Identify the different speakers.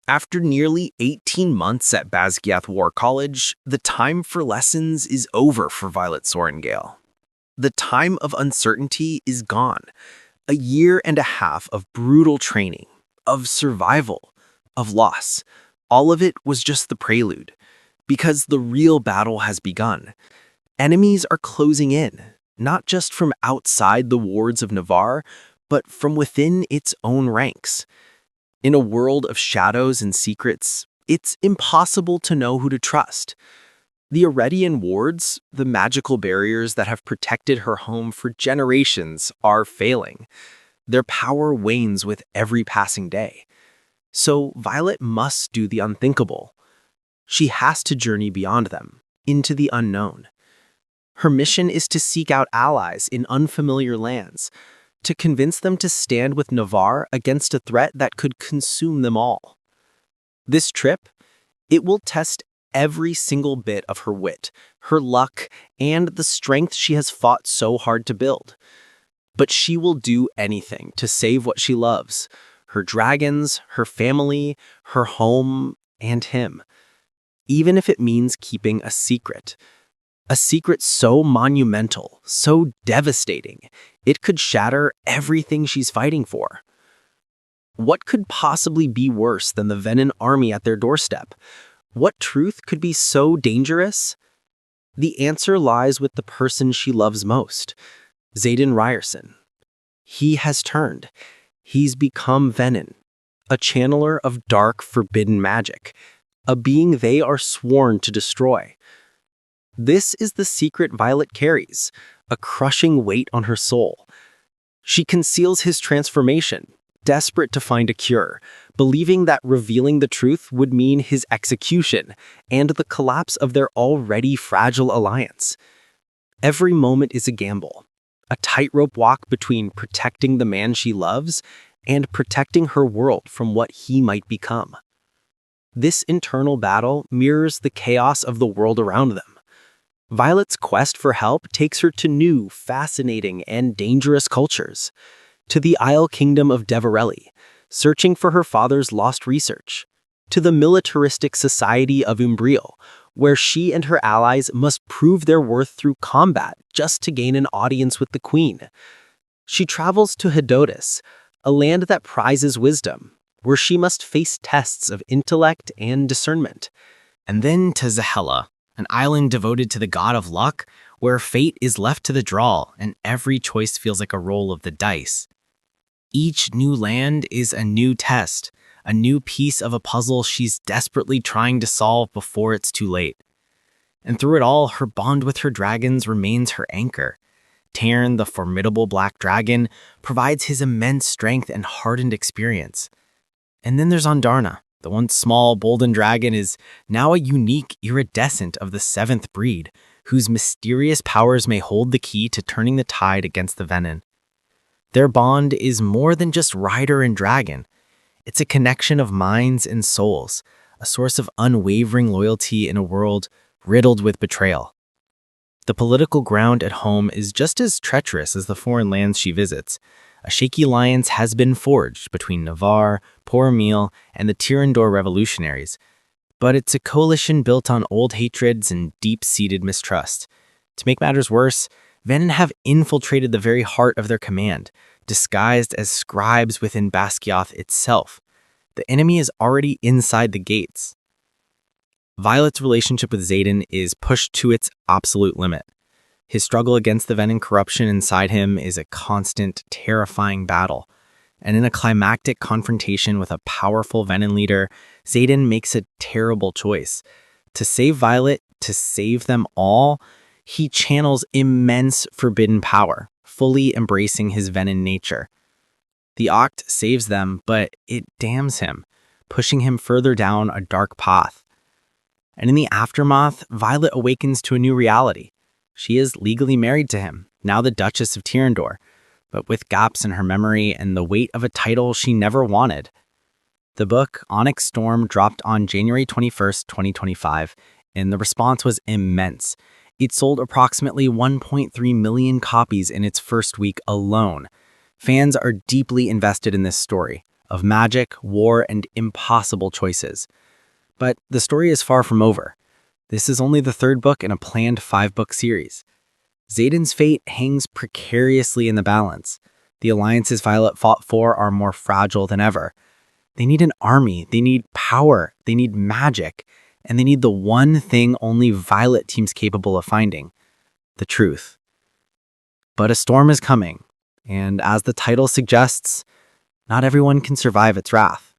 Speaker 1: After nearly 18 months at Basgiath War College, the time for lessons is over for Violet Sorrengail. The time of uncertainty is gone. A year and a half of brutal training, of survival, of loss. All of it was just the prelude, because the real battle has begun. Enemies are closing in, not just from outside the wards of Navarre, but from within its own ranks. In a world of shadows and secrets, it's impossible to know who to trust. The Aretian wards, the magical barriers that have protected her home for generations, are failing. Their power wanes with every passing day. So Violet must do the unthinkable. She has to journey beyond them, into the unknown. Her mission is to seek out allies in unfamiliar lands, to convince them to stand with Navarre against a threat that could consume them all. This trip, it will test every single bit of her wit, her luck, and the strength she has fought so hard to build. But she will do anything to save what she loves, her dragons, her family, her home, and him. Even if it means keeping a secret so monumental, so devastating, it could shatter everything she's fighting for. What could possibly be worse than the venin army at their doorstep? What truth could be so dangerous? The answer lies with the person she loves most, Xaden Ryerson. He has turned. He's become venin, a channeler of dark, forbidden magic, a being they are sworn to destroy. This is the secret Violet carries, a crushing weight on her soul. She conceals his transformation, desperate to find a cure, believing that revealing the truth would mean his execution and the collapse of their already fragile alliance. Every moment is a gamble, a tightrope walk between protecting the man she loves and protecting her world from what he might become. This internal battle mirrors the chaos of the world around them. Violet's quest for help takes her to new, fascinating, and dangerous cultures. To the Isle Kingdom of Navarre, searching for her father's lost research. To the militaristic society of Umbriel, where she and her allies must prove their worth through combat just to gain an audience with the queen. She travels to Hedotus, a land that prizes wisdom, where she must face tests of intellect and discernment.
Speaker 2: And then to Zahela, an island devoted to the god of luck, where fate is left to the draw and every choice feels like a roll of the dice. Each new land is a new test, a new piece of a puzzle she's desperately trying to solve before it's too late. And through it all, her bond with her dragons remains her anchor. Tarn, the formidable black dragon, provides his immense strength and hardened experience. And then there's Andarna. The once small, bolden dragon is now a unique iridescent of the 7th breed, whose mysterious powers may hold the key to turning the tide against the venin. Their bond is more than just rider and dragon. It's a connection of minds and souls, a source of unwavering loyalty in a world riddled with betrayal. The political ground at home is just as treacherous as the foreign lands she visits. A shaky alliance has been forged between Navarre, Poromiel, and the Tyrandor revolutionaries, but it's a coalition built on old hatreds and deep-seated mistrust. To make matters worse, venin have infiltrated the very heart of their command, disguised as scribes within Basgiath itself. The enemy is already inside the gates. Violet's relationship with Xaden is pushed to its absolute limit. His struggle against the venin corruption inside him is a constant, terrifying battle. And in a climactic confrontation with a powerful venin leader, Xaden makes a terrible choice. To save Violet, to save them all, he channels immense forbidden power, fully embracing his venin nature. The Oct saves them, but it damns him, pushing him further down a dark path. And in the aftermath, Violet awakens to a new reality. She is legally married to him, now the Duchess of Tyrandor, but with gaps in her memory and the weight of a title she never wanted. The book, Onyx Storm, dropped on January 21st, 2025, and the response was immense. It sold approximately 1.3 million copies in its first week alone. Fans are deeply invested in this story, of magic, war, and impossible choices. But the story is far from over. This is only the third book in a planned 5-book series. Xaden's fate hangs precariously in the balance. The alliances Violet fought for are more fragile than ever. They need an army, they need power, they need magic, and they need the one thing only Violet team's capable of finding: the truth. But a storm is coming, and as the title suggests, not everyone can survive its wrath.